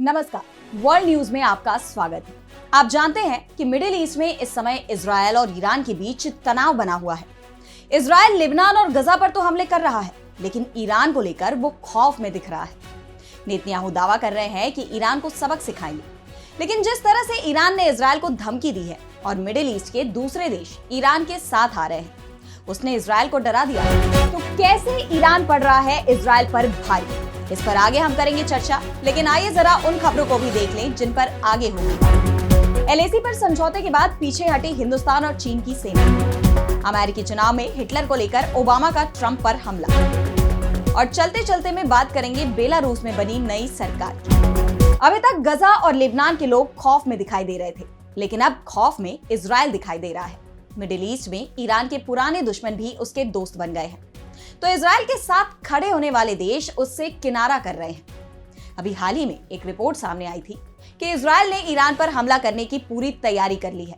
नमस्कार, world news में आपका स्वागत है। आप जानते हैं कि मिडिल ईस्ट में इस समय इजरायल और ईरान के बीच तनाव बना हुआ है। इजरायल लिबनान और गजा पर तो हमले कर रहा है, लेकिन ईरान को लेकर वो खौफ में दिख रहा है। नेतन्याहू दावा कर रहे हैं कि ईरान को सबक सिखाएंगे, लेकिन जिस तरह से ईरान ने इजरायल को धमकी दी है और मिडिल ईस्ट के दूसरे देश ईरान के साथ आ रहे हैं, उसने इजरायल को डरा दिया है। तो कैसे ईरान पड़ रहा है इजरायल पर भारी, इस पर आगे हम करेंगे चर्चा। लेकिन आइए जरा उन खबरों को भी देख लें जिन पर आगे होगी। एलएसी पर समझौते के बाद पीछे हटी हिंदुस्तान और चीन की सेना। अमेरिकी चुनाव में हिटलर को लेकर ओबामा का ट्रंप पर हमला। और चलते चलते में बात करेंगे बेलारूस में बनी नई सरकार की। अभी तक गजा और लेबनान के लोग खौफ में दिखाई दे रहे थे, लेकिन अब खौफ में इजरायल दिखाई दे रहा है। मिडिल ईस्ट में ईरान के पुराने दुश्मन भी उसके दोस्त बन गए हैं, तो इजरायल के साथ खड़े होने वाले देश उससे किनारा कर रहे हैं। अभी हाल ही में एक रिपोर्ट सामने आई थी कि इजरायल ने ईरान पर हमला करने की पूरी तैयारी कर ली है,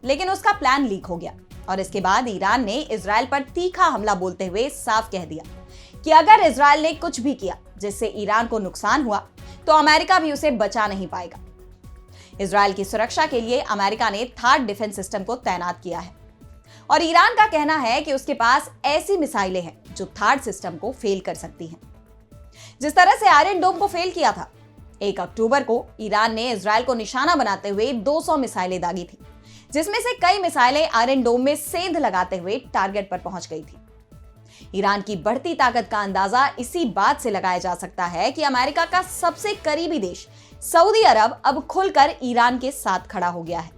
लेकिन उसका प्लान लीक हो गया और इसके बाद ईरान ने इजरायल पर तीखा हमला बोलते हुए साफ कह दिया कि अगर इजरायल ने कुछ भी किया जिससे ईरान को नुकसान हुआ तो अमेरिका भी उसे बचा नहीं पाएगा। इजरायल की सुरक्षा के लिए अमेरिका ने थार्ड डिफेंस सिस्टम को तैनात किया है और ईरान का कहना है कि उसके पास ऐसी मिसाइलें हैं जो थार्ड सिस्टम को फेल कर सकती हैं। जिस तरह से आयरन डोम को फेल किया था, 1 अक्टूबर को ईरान ने इजरायल को निशाना बनाते हुए 200 मिसाइलें दागी थी, जिसमें से कई मिसाइलें आयरन डोम में सेंध लगाते हुए टारगेट पर पहुंच गई थी। ईरान की बढ़ती ताकत का अंदाजा इसी बात से लगाया जा सकता है कि अमेरिका का सबसे करीबी देश सऊदी अरब अब खुलकर ईरान के साथ खड़ा हो गया है।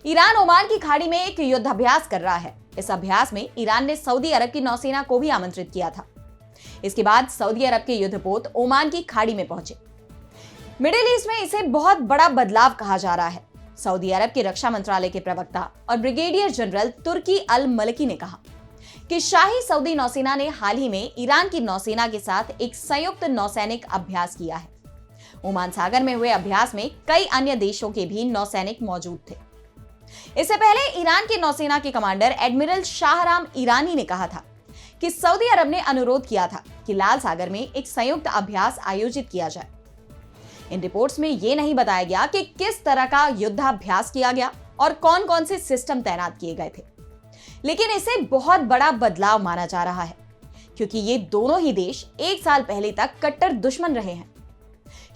ईरान ओमान की खाड़ी में एक युद्धाभ्यास कर रहा है। इस अभ्यास में ईरान ने सऊदी अरब की नौसेना को भी आमंत्रित किया था। इसके बाद सऊदी अरब के युद्धपोत ओमान की खाड़ी में पहुंचे। मिडिल ईस्ट में इसे बहुत बड़ा बदलाव कहा जा रहा है। सऊदी अरब के रक्षा मंत्रालय के प्रवक्ता और ब्रिगेडियर जनरल तुर्की अल मलकी ने कहा कि शाही सऊदी नौसेना ने हाल ही में ईरान की नौसेना के साथ एक संयुक्त नौसैनिक अभ्यास किया है। ओमान सागर में हुए अभ्यास में कई अन्य देशों के भी नौसैनिक मौजूद थे। इससे पहले ईरान के नौसेना के कमांडर एडमिरल शाहराम ईरानी ने कहा था कि सऊदी अरब ने अनुरोध किया था कि लाल सागर में एक संयुक्त अभ्यास आयोजित किया जाए। इन रिपोर्ट्स में यह नहीं बताया गया कि किस तरह का युद्धाभ्यास किया गया और कौन कौन से सिस्टम तैनात किए गए थे, लेकिन इसे बहुत बड़ा बदलाव माना जा रहा है क्योंकि ये दोनों ही देश एक साल पहले तक कट्टर दुश्मन रहे हैं।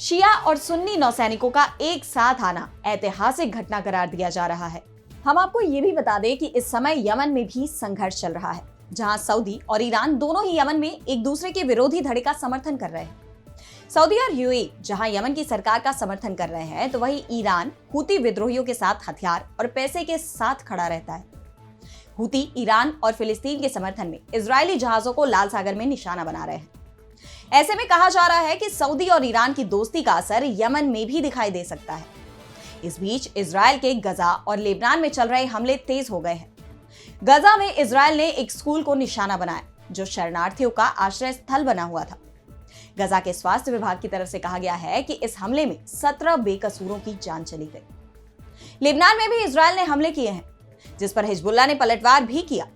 शिया और सुन्नी नौसैनिकों का एक साथ आना ऐतिहासिक घटना करार दिया जा रहा है। हम आपको ये भी बता दें कि इस समय यमन में भी संघर्ष चल रहा है, जहां सऊदी और ईरान दोनों ही यमन में एक दूसरे के विरोधी धड़े का समर्थन कर रहे हैं। सऊदी और यूएई जहां यमन की सरकार का समर्थन कर रहे हैं, तो वहीं ईरान हूती विद्रोहियों के साथ हथियार और पैसे के साथ खड़ा रहता है। हूती ईरान और फिलिस्तीन के समर्थन में इजरायली जहाजों को लाल सागर में निशाना बना रहे हैं। ऐसे में कहा जा रहा है कि सऊदी और ईरान की दोस्ती का असर यमन में भी दिखाई दे सकता है। इस बीच इजरायल के गजा और लेबनान में चल रहे हमले तेज हो गए हैं। गजा में इजरायल ने एक स्कूल को निशाना बनाया जो शरणार्थियों का आश्रय स्थल बना हुआ था। गजा के स्वास्थ्य विभाग की तरफ से कहा गया है कि इस हमले में 17 बेकसूरों की जान चली गई। लेबनान में भी इजरायल ने हमले किए हैं, जिस पर हिजबुल्लाह ने पलटवार भी किया।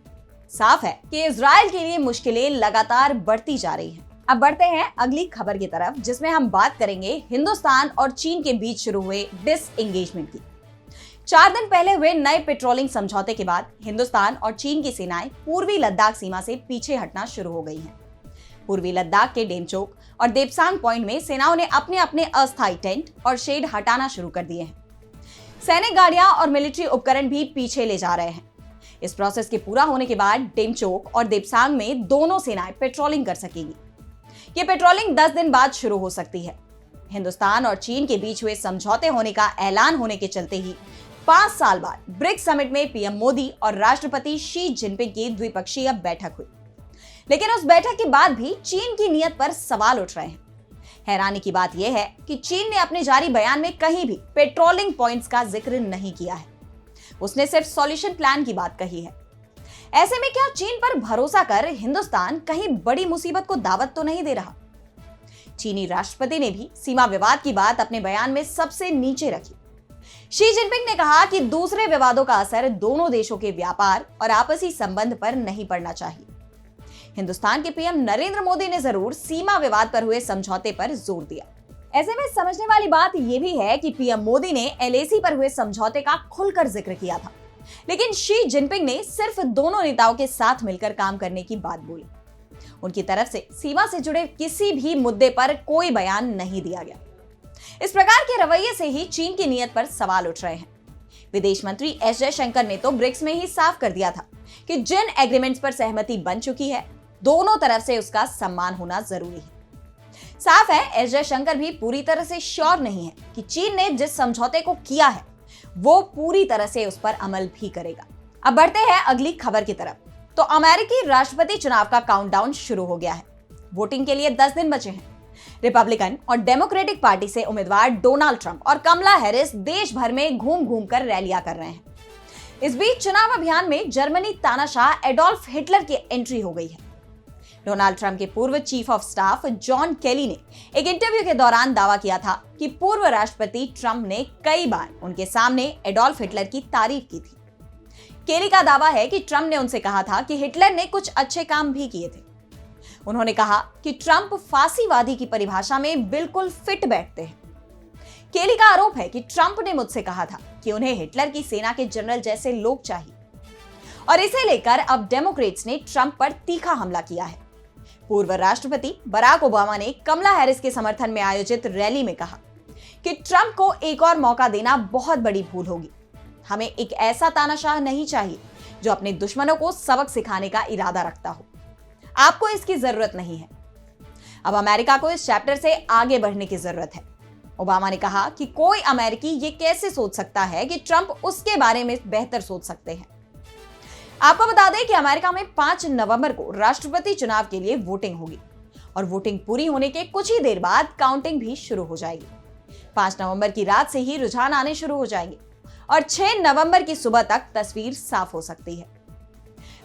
साफ है कि इजरायल के लिए मुश्किलें लगातार बढ़ती जा रही हैं। अब बढ़ते हैं अगली खबर की तरफ, जिसमें हम बात करेंगे हिंदुस्तान और चीन के बीच शुरू हुए डिसएंगेजमेंट की। 4 दिन पहले हुए नए पेट्रोलिंग समझौते के बाद हिंदुस्तान और चीन की सेनाएं पूर्वी लद्दाख सीमा से पीछे हटना शुरू हो गई हैं। पूर्वी लद्दाख के डेमचोक और देपसांग पॉइंट में सेनाओं ने अपने अपने अस्थायी टेंट और शेड हटाना शुरू कर दिए हैं। सैनिक गाड़ियां और मिलिट्री उपकरण भी पीछे ले जा रहे हैं। इस प्रोसेस के पूरा होने के बाद डेमचोक और देपसांग में दोनों सेनाएं पेट्रोलिंग कर सकेंगी। ये पेट्रोलिंग 10 दिन बाद शुरू हो सकती है। हिंदुस्तान और चीन के बीच हुए समझौते होने का ऐलान होने के चलते ही 5 साल बाद ब्रिक्स समिट में पीएम मोदी और राष्ट्रपति शी जिनपिंग की द्विपक्षीय बैठक हुई, लेकिन उस बैठक के बाद भी चीन की नीयत पर सवाल उठ रहे हैं। हैरानी की बात यह है कि चीन ने अपने जारी बयान में कहीं भी पेट्रोलिंग पॉइंट्स का जिक्र नहीं किया है। उसने सिर्फ सॉल्यूशन प्लान की बात कही है। ऐसे में क्या चीन पर भरोसा कर हिंदुस्तान कहीं बड़ी मुसीबत को दावत तो नहीं दे रहा? चीनी राष्ट्रपति ने भी सीमा विवाद की बात अपने बयान में सबसे नीचे रखी। शी जिनपिंग ने कहा कि दूसरे विवादों का असर दोनों देशों के व्यापार और आपसी संबंध पर नहीं पड़ना चाहिए। हिंदुस्तान के पीएम नरेंद्र मोदी ने जरूर सीमा विवाद पर हुए समझौते पर जोर दिया। ऐसे में समझने वाली बात यह भी है कि पीएम मोदी ने एलएसी पर हुए समझौते का खुलकर जिक्र किया था, लेकिन शी जिनपिंग ने सिर्फ दोनों नेताओं के साथ मिलकर काम करने की बात बोली। उनकी तरफ से सीमा से जुड़े किसी भी मुद्दे पर कोई बयान नहीं दिया गया। इस प्रकार के रवैये से ही चीन की नीयत पर सवाल उठ रहे हैं। विदेश मंत्री एस जयशंकर ने तो ब्रिक्स में ही साफ कर दिया था कि जिन एग्रीमेंट्स पर सहमति बन चुकी है, दोनों तरफ से उसका सम्मान होना जरूरी है। साफ है, एस जयशंकर भी पूरी तरह से श्योर नहीं है कि चीन ने जिस समझौते को किया है वो पूरी तरह से उस पर अमल भी करेगा। अब बढ़ते हैं अगली खबर की तरफ। तो अमेरिकी राष्ट्रपति चुनाव का काउंटडाउन शुरू हो गया है। वोटिंग के लिए 10 दिन बचे हैं। रिपब्लिकन और डेमोक्रेटिक पार्टी से उम्मीदवार डोनाल्ड ट्रंप और कमला हैरिस देश भर में घूम घूम कर रैलियां कर रहे हैं। इस बीच चुनाव अभियान में जर्मनी तानाशाह एडोल्फ हिटलर की एंट्री हो गई है। डोनाल्ड ट्रंप के पूर्व चीफ ऑफ स्टाफ जॉन केली ने एक इंटरव्यू के दौरान दावा किया था कि पूर्व राष्ट्रपति ट्रंप ने कई बार उनके सामने एडोल्फ हिटलर की तारीफ की थी। केली का दावा है कि ट्रंप ने उनसे कहा था कि हिटलर ने कुछ अच्छे काम भी किए थे। उन्होंने कहा कि ट्रंप फांसीवादी की परिभाषा में बिल्कुल फिट बैठते हैं। केली का आरोप है कि ट्रंप ने मुझसे कहा था कि उन्हें हिटलर की सेना के जनरल जैसे लोग चाहिए, और इसे लेकर अब डेमोक्रेट्स ने ट्रंप पर तीखा हमला किया है। पूर्व राष्ट्रपति बराक ओबामा ने कमला हैरिस के समर्थन में आयोजित रैली में कहा कि ट्रंप को एक और मौका देना बहुत बड़ी भूल होगी। हमें एक ऐसा तानाशाह नहीं चाहिए जो अपने दुश्मनों को सबक सिखाने का इरादा रखता हो। आपको इसकी जरूरत नहीं है। अब अमेरिका को इस चैप्टर से आगे बढ़ने की जरूरत है। ओबामा ने कहा कि कोई अमेरिकी ये कैसे सोच सकता है कि ट्रंप उसके बारे में बेहतर सोच सकते हैं। आपको बता दें कि अमेरिका में 5 नवंबर को राष्ट्रपति चुनाव के लिए वोटिंग होगी और वोटिंग पूरी होने के कुछ ही देर बाद काउंटिंग भी शुरू हो जाएगी। 5 नवंबर की रात से ही रुझान आने शुरू हो जाएंगे और 6 नवंबर की सुबह तक तस्वीर साफ हो सकती है।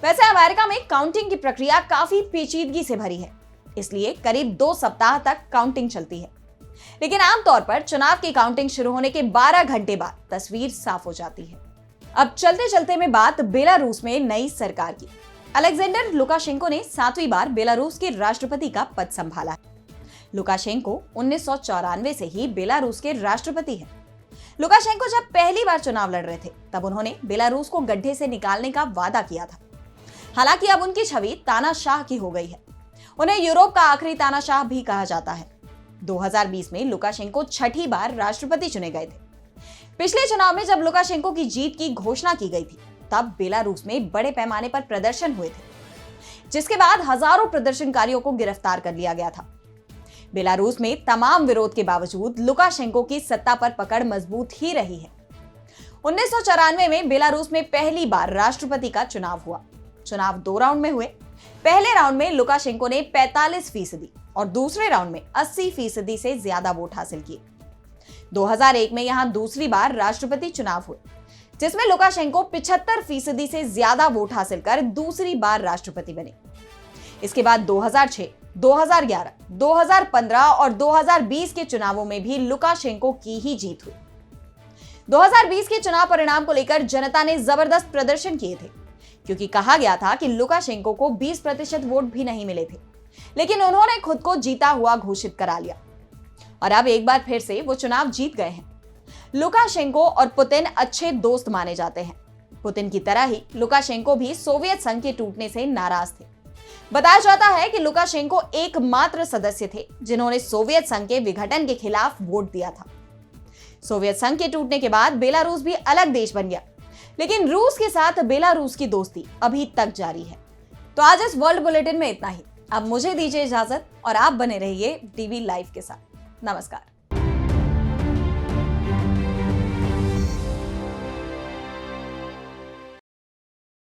वैसे अमेरिका में काउंटिंग की प्रक्रिया काफी पेचीदगी से भरी है, इसलिए करीब 2 सप्ताह तक काउंटिंग चलती है। लेकिन आमतौर पर चुनाव की काउंटिंग शुरू होने के 12 घंटे बाद तस्वीर साफ हो जाती है। अब चलते चलते में बात बेलारूस में नई सरकार की। अलेक्जेंडर लुकाशेंको ने 7वीं बार बेलारूस के राष्ट्रपति का पद संभाला है। लुकाशेंको 1994 से ही बेलारूस के राष्ट्रपति हैं। लुकाशेंको जब पहली बार चुनाव लड़ रहे थे तब उन्होंने बेलारूस को गड्ढे से निकालने का वादा किया था। हालांकि अब उनकी छवि तानाशाह की हो गई है। उन्हें यूरोप का आखिरी तानाशाह भी कहा जाता है। 2020 में लुकाशेंको 6ठी बार राष्ट्रपति चुने गए थे। पिछले चुनाव में जब लुकाशेंको की जीत की घोषणा की गई थी तब बेलारूस में बड़े पैमाने पर प्रदर्शन हुए थे, जिसके बाद हजारों प्रदर्शनकारियों को गिरफ्तार कर लिया गया था। बेलारूस में तमाम विरोध के बावजूद लुकाशेंको की सत्ता पर पकड़ मजबूत ही रही है। 1994 में बेलारूस में पहली बार राष्ट्रपति का चुनाव हुआ। चुनाव 2 राउंड में हुए। पहले राउंड में लुकाशेंको ने 45% और दूसरे राउंड में 80% से ज्यादा वोट हासिल किए। 2001 में यहां दूसरी बार राष्ट्रपति चुनाव हुए, जिसमें लुकाशेंको 75% से ज्यादा वोट हासिल कर दूसरी बार राष्ट्रपति बने। इसके बाद 2006, 2011, 2015 और 2020 के चुनावों में भी लुकाशेंको की ही जीत हुई। 2020 के चुनाव परिणाम को लेकर जनता ने जबरदस्त प्रदर्शन किए थे, क्योंकि कहा गया था कि लुकाशेंको को 20% वोट भी नहीं मिले थे, लेकिन उन्होंने खुद को जीता हुआ घोषित करा लिया और अब एक बार फिर से वो चुनाव जीत गए हैं। लुकाशेंको और पुतिन अच्छे दोस्त माने जाते हैं। पुतिन की तरह ही लुकाशेंको भी सोवियत संघ के टूटने से नाराज थे। बताया जाता है कि लुकाशेंको एकमात्र सदस्य थे जिन्होंने सोवियत संघ के विघटन के खिलाफ वोट दिया था। सोवियत संघ के टूटने के बाद बेलारूस भी अलग देश बन गया, लेकिन रूस के साथ बेलारूस की दोस्ती अभी तक जारी है। तो आज इस वर्ल्ड बुलेटिन में इतना ही। अब मुझे दीजिए इजाजत और आप बने रहिए टीवी लाइव के साथ। नमस्कार।